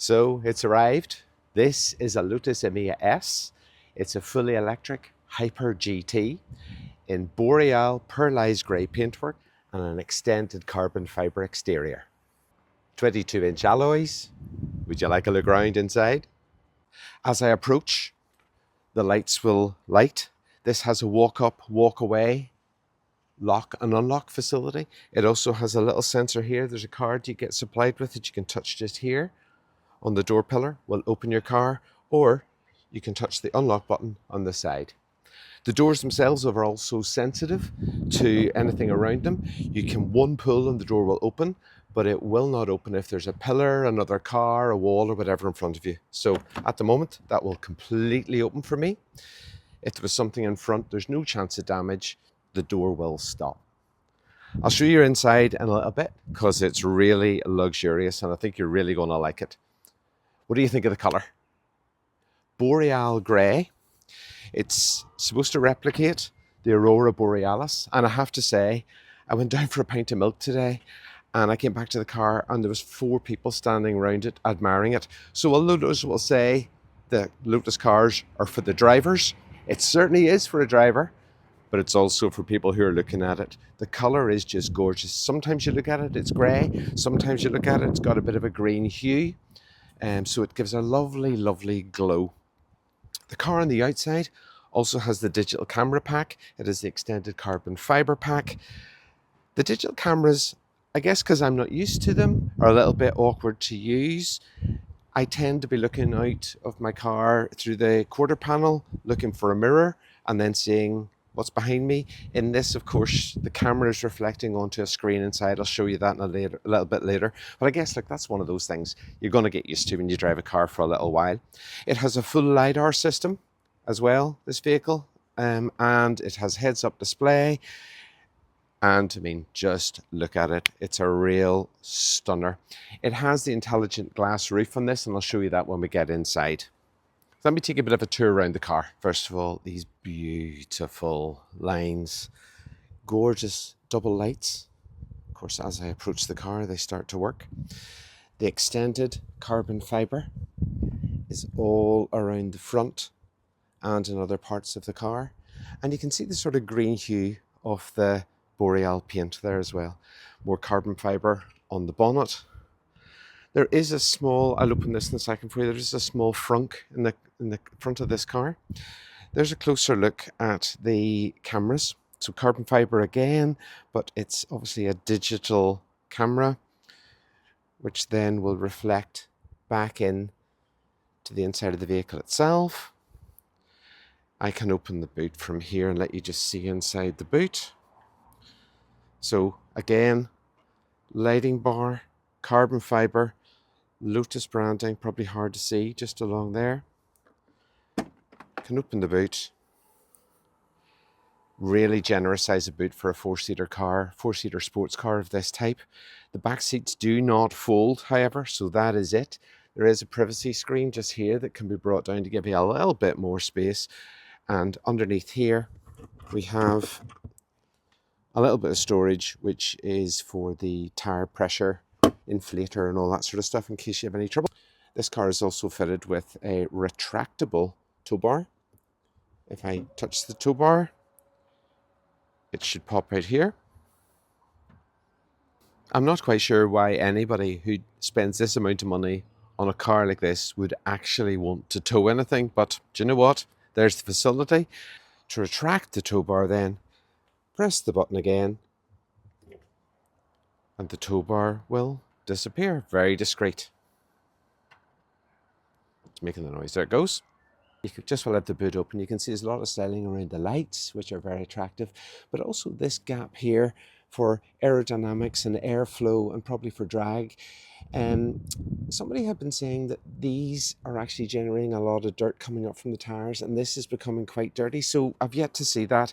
So it's arrived. This is a Lotus Emeya S. It's a fully electric Hyper GT in Boreal pearlized grey paintwork and an extended carbon fibre exterior. 22-inch alloys. Would you like a look around inside? As I approach, the lights will light. This has a walk up, walk away lock and unlock facility. It also has a little sensor here. There's a card you get supplied with that you can touch just here on the door pillar. Will open your car, or you can touch the unlock button on the side. The doors themselves are also sensitive to anything around them. You can one pull and the door will open, but it will not open if there's a pillar, another car, a wall or whatever in front of you. So at the moment that will completely open for me. If there was something in front, there's no chance of damage. The door will stop. I'll show you inside in a little bit because it's really luxurious and I think you're really going to like it. What do you think of the colour? Boreal Grey. It's supposed to replicate the Aurora Borealis, and I have to say, I went down for a pint of milk today and I came back to the car and there was 4 people standing around it admiring it. So while Lotus will say the Lotus cars are for the drivers, it certainly is for a driver, but it's also for people who are looking at it. The colour is just gorgeous. Sometimes you look at it, it's grey. Sometimes you look at it, it's got a bit of a green hue. So it gives a lovely, lovely glow. The car on the outside also has the digital camera pack. It has the extended carbon fibre pack. The digital cameras, I guess because I'm not used to them, are a little bit awkward to use. I tend to be looking out of my car through the quarter panel, looking for a mirror and then seeing what's behind me. In this, of course, the camera is reflecting onto a screen inside. I'll show you that in a little bit later. But I guess that's one of those things you're going to get used to when you drive a car for a little while. It has a full LiDAR system as well, this vehicle, and it has heads-up display. And I mean, just look at it. It's a real stunner. It has the intelligent glass roof on this, and I'll show you that when we get inside. Let me take a bit of a tour around the car. First of all, these beautiful lines, gorgeous double lights. Of course, as I approach the car, they start to work. The extended carbon fibre is all around the front and in other parts of the car. And you can see the sort of green hue of the Boreal paint there as well. More carbon fibre on the bonnet. There is a small, I'll open this in a second for you, there is a small frunk in the front of this car. There's a closer look at the cameras. So carbon fibre again, but it's obviously a digital camera, which then will reflect back in to the inside of the vehicle itself. I can open the boot from here and let you just see inside the boot. So again, lighting bar, carbon fibre, Lotus branding, probably hard to see just along there. Can open the boot. Really generous size of boot for a 4-seater car, 4-seater sports car of this type. The back seats do not fold, however, so that is it. There is a privacy screen just here that can be brought down to give you a little bit more space. And underneath here, we have a little bit of storage, which is for the tire pressure inflator and all that sort of stuff in case you have any trouble. This car is also fitted with a retractable tow bar. If I touch the tow bar, it should pop out here. I'm not quite sure why anybody who spends this amount of money on a car like this would actually want to tow anything, but do you know what? There's the facility. To retract the tow bar then, press the button again and the tow bar will disappear. Very discreet. It's making the noise. There it goes. You could just let the boot open. You can see there's a lot of styling around the lights, which are very attractive, but also this gap here for aerodynamics and airflow and probably for drag. Somebody had been saying that these are actually generating a lot of dirt coming up from the tires, and this is becoming quite dirty. So I've yet to see that.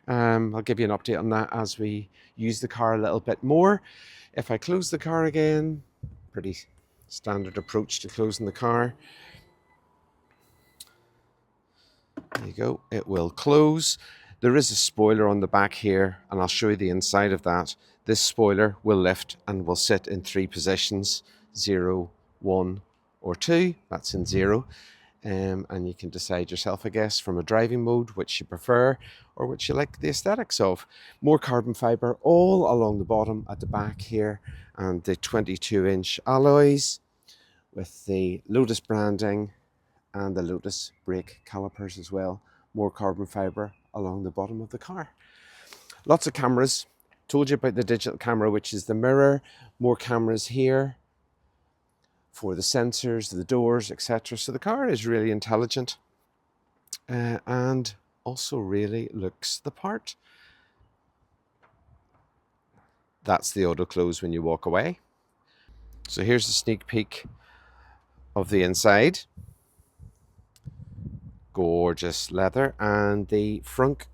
I'll give you an update on that as we use the car a little bit more. If I close the car again, pretty standard approach to closing the car. There you go, it will close. There is a spoiler on the back here, and I'll show you the inside of that. This spoiler will lift and will sit in 3 positions, 0, 1, or 2, that's in 0. And you can decide yourself, I guess, from a driving mode, which you prefer or which you like the aesthetics of. More carbon fibre all along the bottom at the back here, and the 22-inch alloys with the Lotus branding and the Lotus brake calipers as well. More carbon fibre along the bottom of the car. Lots of cameras. Told you about the digital camera, which is the mirror. More cameras here for the sensors, the doors, etc. So the car is really intelligent and also really looks the part. That's the auto close when you walk away. So here's a sneak peek of the inside. Gorgeous leather, and the frunk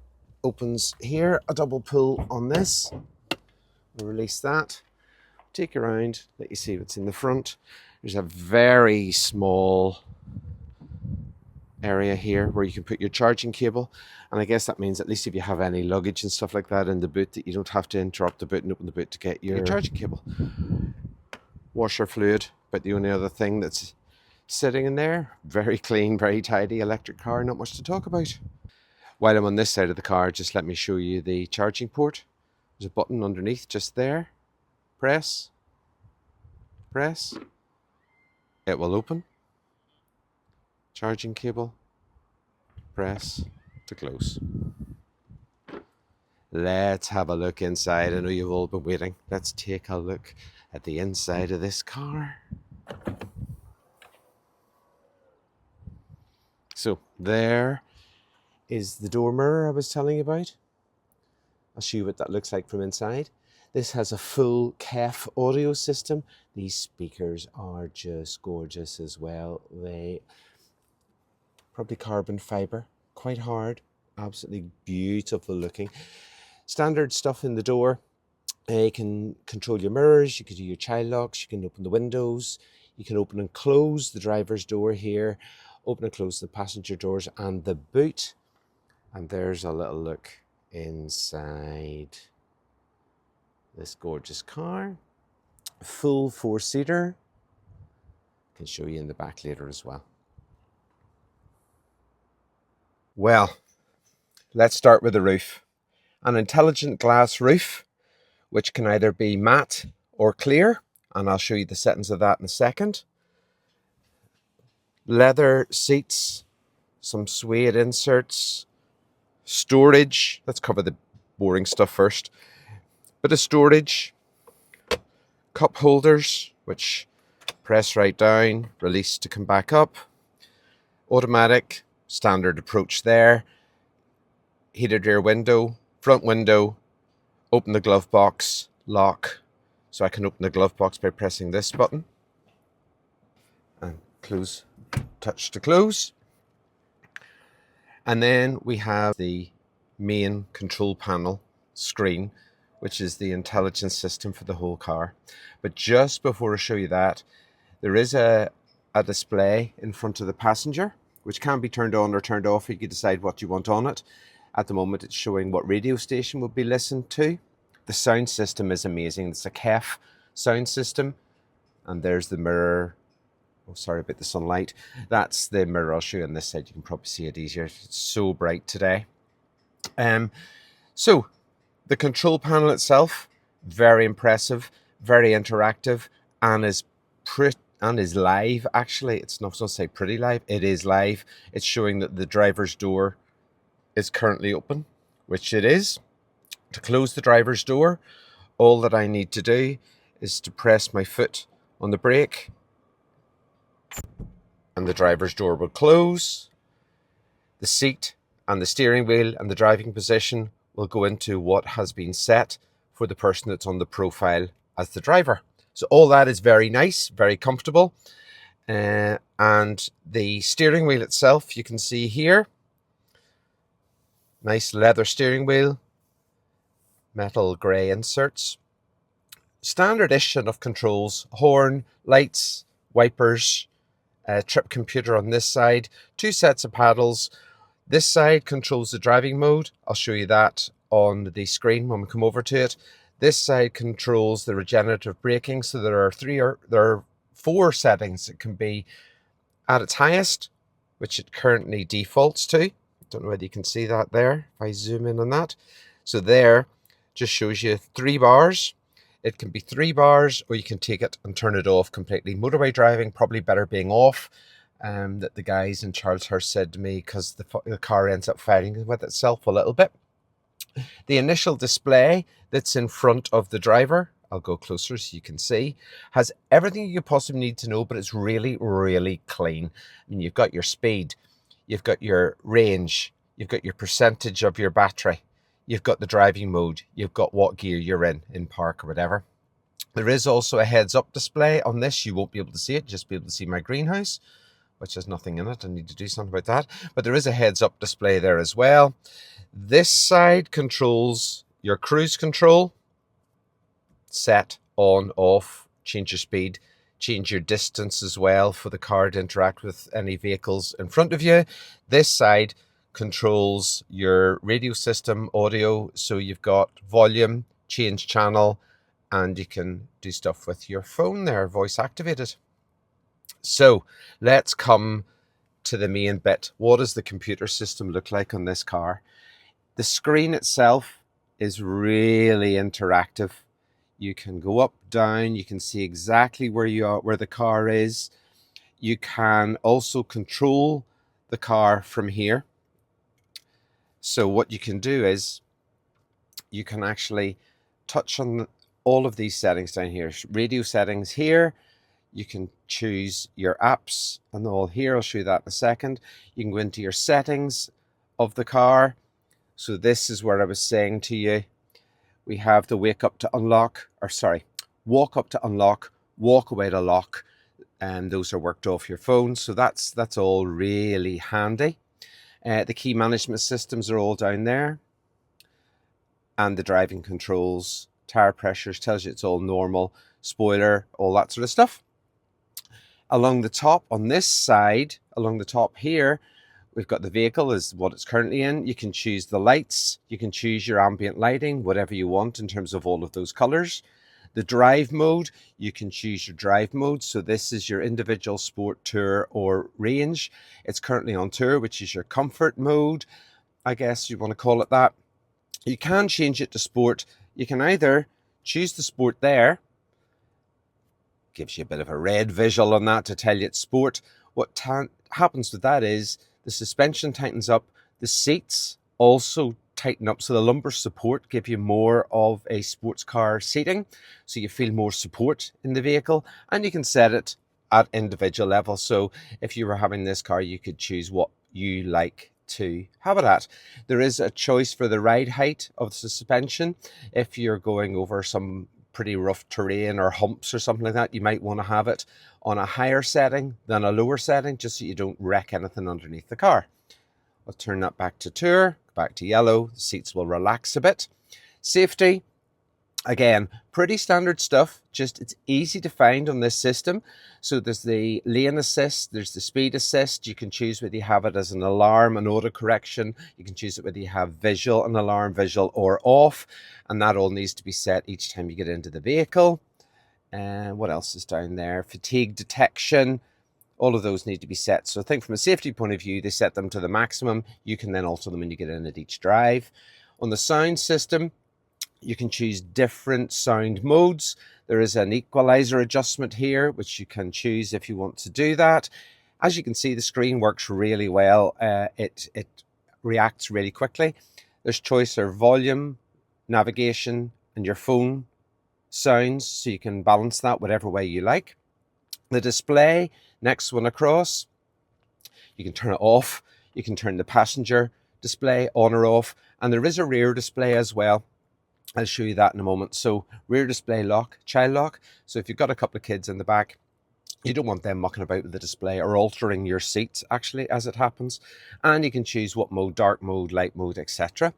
opens here, a double pull on this. We'll release that, take you around, let you see what's in the front. There's a very small area here where you can put your charging cable, and I guess that means at least if you have any luggage and stuff like that in the boot, that you don't have to interrupt the boot and open the boot to get your charging cable. Washer fluid, but the only other thing that's sitting in there. Very clean, very tidy electric car, not much to talk about. While I'm on this side of the car, just let me show you the charging port. There's a button underneath just there. Press, press, it will open. Charging cable, press to close. Let's have a look inside. I know you've all been waiting. Let's take a look at the inside of this car. So there is the door mirror I was telling you about. I'll show you what that looks like from inside. This has a full KEF audio system. These speakers are just gorgeous as well. They probably carbon fibre, quite hard, absolutely beautiful looking. Standard stuff in the door. You can control your mirrors, you can do your child locks, you can open the windows, you can open and close the driver's door here, open and close the passenger doors and the boot. And there's a little look inside this gorgeous car. Full 4-seater. Can show you in the back later as well. Well, let's start with the roof. An intelligent glass roof, which can either be matte or clear, and I'll show you the settings of that in a second. Leather seats, some suede inserts, storage. Let's cover the boring stuff first. Bit of storage, cup holders, which press right down, release to come back up. Automatic, standard approach there. Heated rear window, front window, open the glove box, lock. So I can open the glove box by pressing this button. And close, touch to close. And then we have the main control panel screen, which is the intelligence system for the whole car. But just before I show you that, there is a display in front of the passenger, which can be turned on or turned off. You can decide what you want on it. At the moment, it's showing what radio station will be listened to. The sound system is amazing. It's a KEF sound system. And there's the mirror. Oh, sorry about the sunlight. That's the mirror I'll show you on this side. You can probably see it easier. It's so bright today. So the control panel itself, very impressive, very interactive, and is live. Actually, it's not going to say pretty live. It is live. It's showing that the driver's door is currently open, which it is. To close the driver's door, all that I need to do is to press my foot on the brake, and the driver's door will close. The seat and the steering wheel and the driving position will go into what has been set for the person that's on the profile as the driver. So all that is very nice, very comfortable. And the steering wheel itself, you can see here, nice leather steering wheel, metal grey inserts. Standard-ish of controls, horn, lights, wipers, trip computer on this side, 2 sets of paddles. This side controls the driving mode. I'll show you that on the screen when we come over to it. This side controls the regenerative braking. So there are 4 settings. It can be at its highest, which it currently defaults to. Don't know whether you can see that there if I zoom in on that. So there just shows you 3 bars. It can be 3 bars, or you can take it and turn it off completely. Motorway driving, probably better being off. That the guys in Charles Hurst said to me, because the car ends up fighting with itself a little bit. The initial display that's in front of the driver, I'll go closer so you can see, has everything you could possibly need to know, but it's really, really clean. I mean, you've got your speed, you've got your range, you've got your percentage of your battery, you've got the driving mode, you've got what gear you're in park or whatever. There is also a heads-up display on this. You won't be able to see it, just be able to see my greenhouse, which has nothing in it. I need to do something about that. But there is a heads-up display there as well. This side controls your cruise control, set, on, off, change your speed, change your distance as well for the car to interact with any vehicles in front of you. This side controls your radio system audio, so you've got volume, change channel, and you can do stuff with your phone there, voice activated. So let's come to the main bit. What does the computer system look like on this car? The screen itself is really interactive. You can go up, down, you can see exactly where you are, where the car is. You can also control the car from here. So what you can do is you can actually touch on all of these settings down here. Radio settings here. You can choose your apps and all here. I'll show you that in a second. You can go into your settings of the car. So this is where I was saying to you, we have the walk up to unlock, walk away to lock, and those are worked off your phone. So that's all really handy. The key management systems are all down there, and the driving controls, tire pressures, tells you it's all normal, spoiler, all that sort of stuff. Along the top on this side, along the top here, we've got the vehicle is what it's currently in. You can choose the lights, you can choose your ambient lighting, whatever you want in terms of all of those colors. The drive mode, you can choose your drive mode. So this is your individual, sport, tour, or range. It's currently on tour, which is your comfort mode, I guess you want to call it that. You can change it to sport. You can either choose the sport there, gives you a bit of a red visual on that to tell you it's sport. What happens with that is the suspension tightens up, the seats also tighten up, so the lumbar support give you more of a sports car seating, so you feel more support in the vehicle, and you can set it at individual level. So if you were having this car, you could choose what you like to have it at. There is a choice for the ride height of the suspension. If you're going over some pretty rough terrain or humps or something like that, you might want to have it on a higher setting than a lower setting, just so you don't wreck anything underneath the car. I'll turn that back to tour, back to yellow. The seats will relax a bit. Safety, again, pretty standard stuff, just it's easy to find on this system. So there's the lane assist, there's the speed assist. You can choose whether you have it as an alarm, an auto correction. You can choose it whether you have visual, an alarm, visual, or off. And that all needs to be set each time you get into the vehicle. And what else is down there? Fatigue detection. All of those need to be set. So I think from a safety point of view, they set them to the maximum. You can then alter them when you get in at each drive. On the sound system, you can choose different sound modes. There is an equalizer adjustment here, which you can choose if you want to do that. As you can see, the screen works really well. It reacts really quickly. There's choice of volume, navigation, and your phone sounds, so you can balance that whatever way you like. The display, next one across, you can turn it off. You can turn the passenger display on or off, and there is a rear display as well. I'll show you that in a moment. So rear display lock, child lock. So if you've got a couple of kids in the back, you don't want them mucking about with the display or altering your seats, actually, as it happens. And you can choose what mode, dark mode, light mode, etc.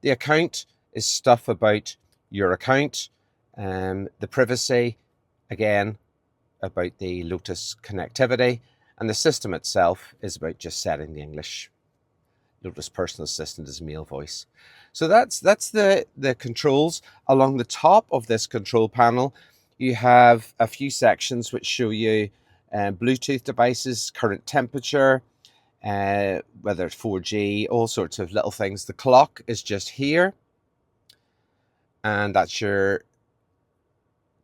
The account is stuff about your account. The privacy, again, about the Lotus connectivity. And the system itself is about just setting the English. Lotus Personal Assistant is male voice. So that's the controls. Along the top of this control panel, You have a few sections which show you Bluetooth devices, current temperature, whether it's 4G, all sorts of little things. The clock is just here, and that's your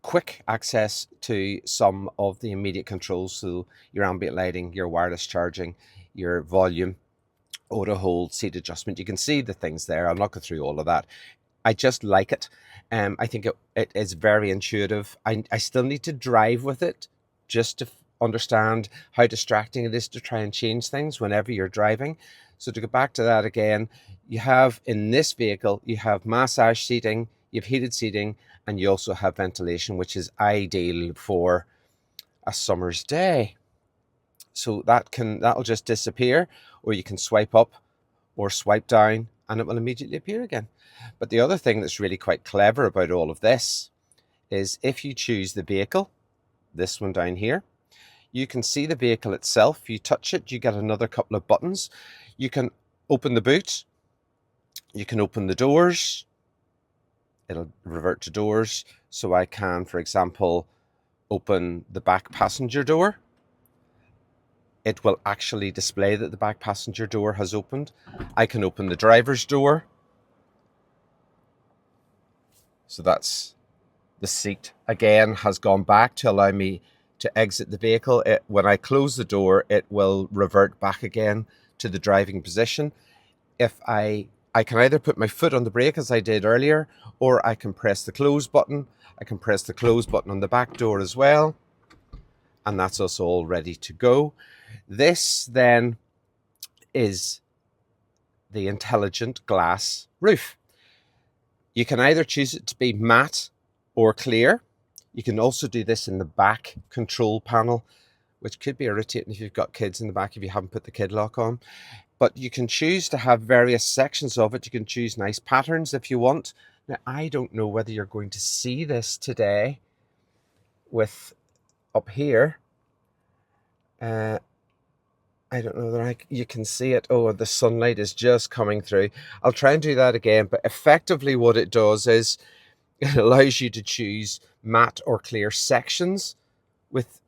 quick access to some of the immediate controls. So your ambient lighting, your wireless charging, your volume, auto hold, seat adjustment. You can see the things there. I'll not go through all of that. I just like it. I think it is very intuitive. I still need to drive with it just to understand how distracting it is to try and change things whenever you're driving. So to go back to that again, you have in this vehicle, you have massage seating, you have heated seating, and you also have ventilation, which is ideal for a summer's day. So that'll just disappear, or you can swipe up or swipe down and it will immediately appear again. But the other thing that's really quite clever about all of this is if you choose the vehicle, this one down here, you can see the vehicle itself. If you touch it, you get another couple of buttons. You can open the boot, you can open the doors, it'll revert to doors. So I can, for example, open the back passenger door. It will actually display that the back passenger door has opened. I can open the driver's door. So that's the seat again has gone back to allow me to exit the vehicle. When I close the door, it will revert back again to the driving position. If I can either put my foot on the brake as I did earlier, or I can press the close button. I can press the close button on the back door as well. And that's us all ready to go. This then is the intelligent glass roof. You can either choose it to be matte or clear. You can also do this in the back control panel, which could be irritating if you've got kids in the back if you haven't put the kid lock on. But you can choose to have various sections of it. You can choose nice patterns if you want. Now, I don't know whether you're going to see this today with up here. I don't know that you can see it. Oh, the sunlight is just coming through. I'll try and do that again. But effectively what it does is it allows you to choose matte or clear sections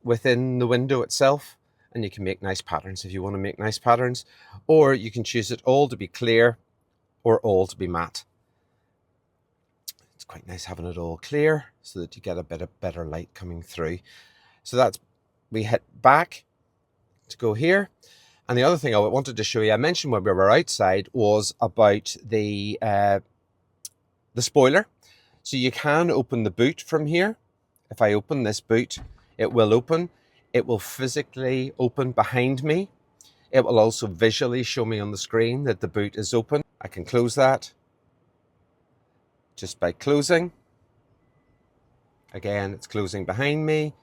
within the window itself. And you can make nice patterns if you want to make nice patterns. Or you can choose it all to be clear or all to be matte. It's quite nice having it all clear so that you get a bit of better light coming through. So we hit back to go here. And the other thing I wanted to show you, I mentioned when we were outside, was about the spoiler. So you can open the boot from here. If I open this boot, it will open. It will physically open behind me. It will also visually show me on the screen that the boot is open. I can close that just by closing. Again, it's closing behind me,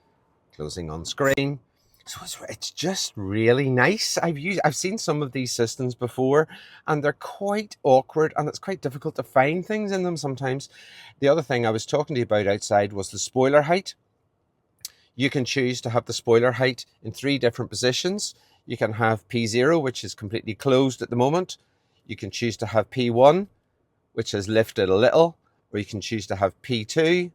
closing on screen. So it's just really nice. I've seen some of these systems before and they're quite awkward and it's quite difficult to find things in them sometimes. The other thing I was talking to you about outside was the spoiler height. You can choose to have the spoiler height in 3 different positions. You can have P0, which is completely closed at the moment. You can choose to have P1, which is lifted a little, or you can choose to have P2,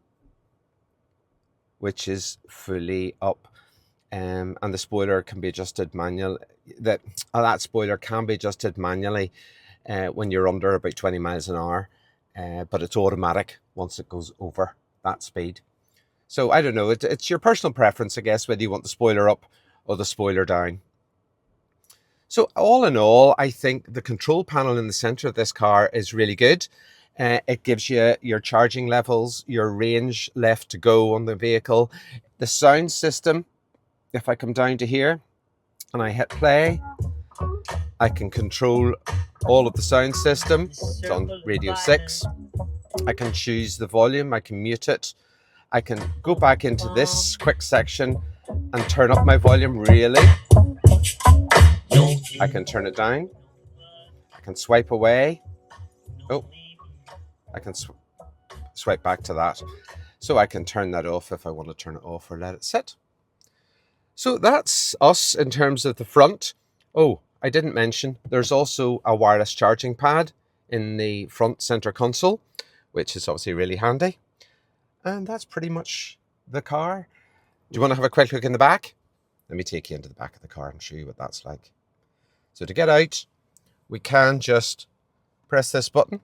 which is fully up. And the spoiler can be adjusted manually. That spoiler can be adjusted manually when you're under about 20 miles an hour, but it's automatic once it goes over that speed. So I don't know, it's your personal preference, I guess, whether you want the spoiler up or the spoiler down. So all in all, I think the control panel in the center of this car is really good. It gives you your charging levels, your range left to go on the vehicle. The sound system, if I come down to here and I hit play, I can control all of the sound system. It's on radio 6. I can choose the volume, I can mute it. I can go back into this quick section and turn up my volume really. I can turn it down. I can swipe away. Oh, I can swipe back to that. So I can turn that off if I want to turn it off or let it sit. So that's us in terms of the front. Oh, I didn't mention there's also a wireless charging pad in the front center console, which is obviously really handy. And that's pretty much the car. Do you want to have a quick look in the back? Let me take you into the back of the car and show you what that's like. So to get out, we can just press this button.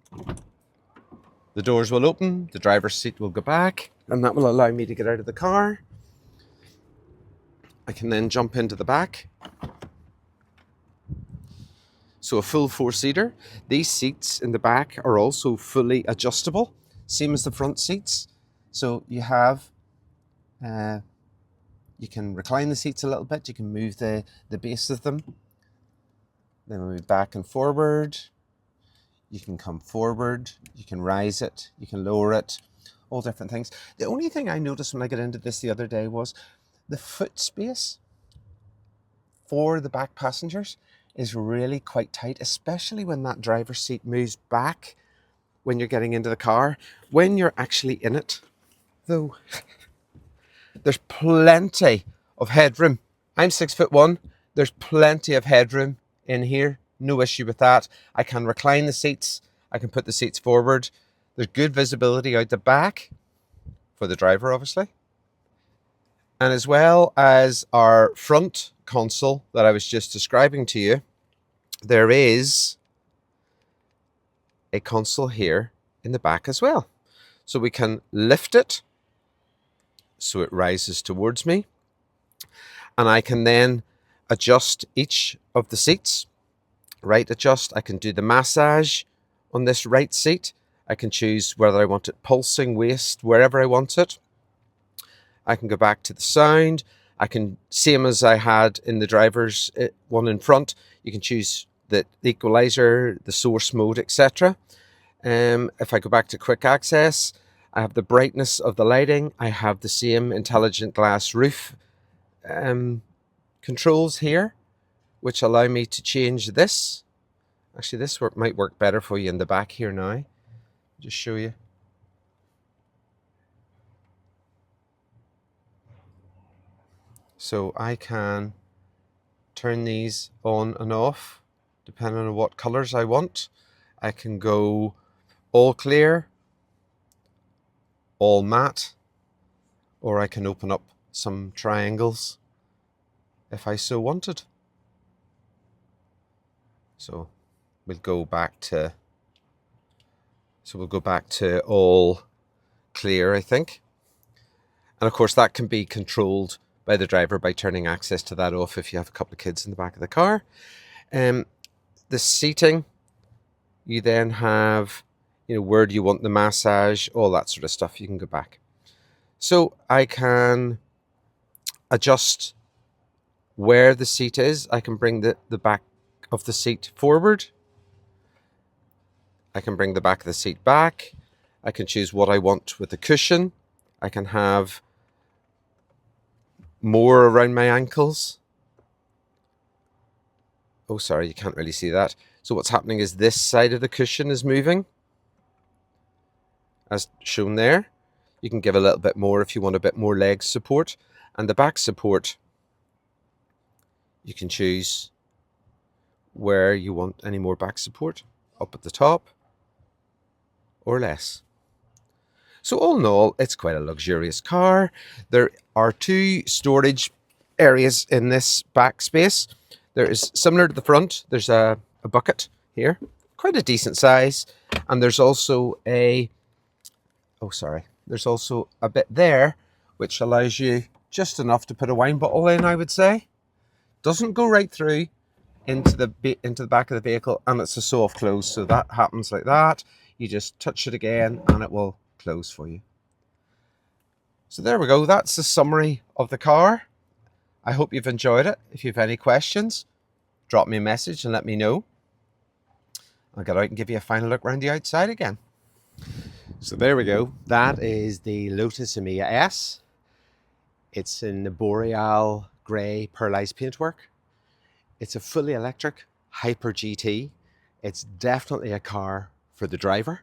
The doors will open, the driver's seat will go back, and that will allow me to get out of the car. I can then jump into the back. So a full four-seater. These seats in the back are also fully adjustable, same as the front seats. So you have, you can recline the seats a little bit, you can move the base of them. Then we move back and forward. You can come forward, you can rise it, you can lower it, all different things. The only thing I noticed when I got into this the other day was the foot space for the back passengers is really quite tight, especially when that driver's seat moves back when you're getting into the car. When you're actually in it, though, there's plenty of headroom. I'm 6'1", there's plenty of headroom in here. No issue with that. I can recline the seats. I can put the seats forward. There's good visibility out the back for the driver, obviously. And as well as our front console that I was just describing to you, there is a console here in the back as well. So we can lift it so it rises towards me. And I can then adjust each of the seats. Right adjust, I can do the massage on this right seat. I can choose whether I want it pulsing, waist, wherever I want it. I can go back to the sound. I can, same as I had in the driver's one in front, you can choose the equalizer, the source mode, etc. If I go back to quick access, I have the brightness of the lighting. I have the same intelligent glass roof controls here, which allow me to change this. Actually, this might work better for you in the back here now. Just show you. So I can turn these on and off depending on what colors I want. I can go all clear, all matte, or I can open up some triangles if I so wanted. So we'll go back to all clear, I think. And of course that can be controlled by the driver by turning access to that off if you have a couple of kids in the back of the car. The seating, you then have, where do you want the massage, all that sort of stuff. You can go back. So I can adjust where the seat is. I can bring the back of the seat forward. I can bring the back of the seat back. I can choose what I want with the cushion. I can have more around my ankles. Oh, sorry, you can't really see that. So what's happening is this side of the cushion is moving, as shown there. You can give a little bit more if you want a bit more leg support. And the back support, you can choose where you want any more back support, up at the top or less. So all in all, it's quite a luxurious car. There are two storage areas in this back space. There is, similar to the front, there's a bucket here, quite a decent size. And there's also there's also a bit there, which allows you just enough to put a wine bottle in, I would say. Doesn't go right through into the back of the vehicle, and it's a soft close, so that happens like that. You just touch it again and it will close for you. So there we go, that's the summary of the car. I hope you've enjoyed it. If you have any questions, drop me a message and let me know. I'll get out and give you a final look around the outside again. So there we go, that is the Lotus Emeya S. It's in the Boreal Grey pearlized paintwork. It's a fully electric Hyper GT. It's definitely a car for the driver.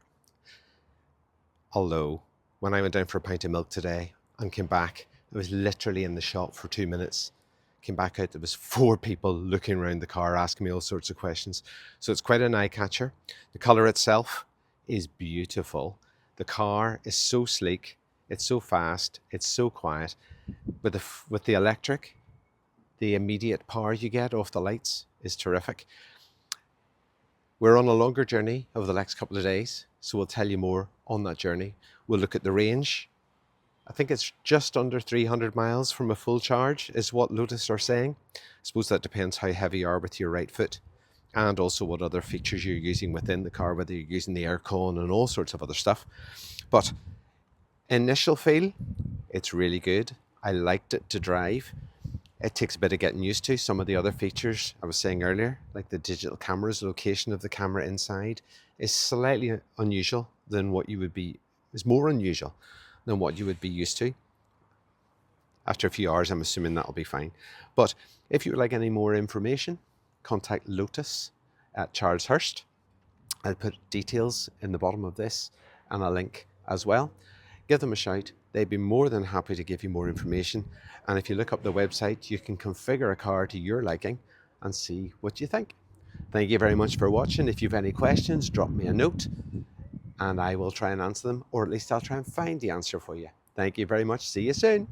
Although, when I went down for a pint of milk today and came back, I was literally in the shop for 2 minutes. Came back out, there was 4 people looking around the car, asking me all sorts of questions. So it's quite an eye catcher. The colour itself is beautiful. The car is so sleek. It's so fast, it's so quiet. With the electric, the immediate power you get off the lights is terrific. We're on a longer journey over the next couple of days, so we'll tell you more on that journey. We'll look at the range. I think it's just under 300 miles from a full charge is what Lotus are saying. I suppose that depends how heavy you are with your right foot and also what other features you're using within the car, whether you're using the aircon and all sorts of other stuff. But initial feel, it's really good. I liked it to drive. It takes a bit of getting used to. Some of the other features I was saying earlier, like the digital cameras, location of the camera inside, is slightly unusual than what you would be, is more unusual than what you would be used to. After a few hours, I'm assuming that'll be fine. But if you would like any more information, contact Lotus at Charles Hurst. I'll put details in the bottom of this and a link as well. Give them a shout. They'd be more than happy to give you more information. And if you look up the website, you can configure a car to your liking and see what you think. Thank you very much for watching. If you've any questions, drop me a note and I will try and answer them, or at least I'll try and find the answer for you. Thank you very much. See you soon.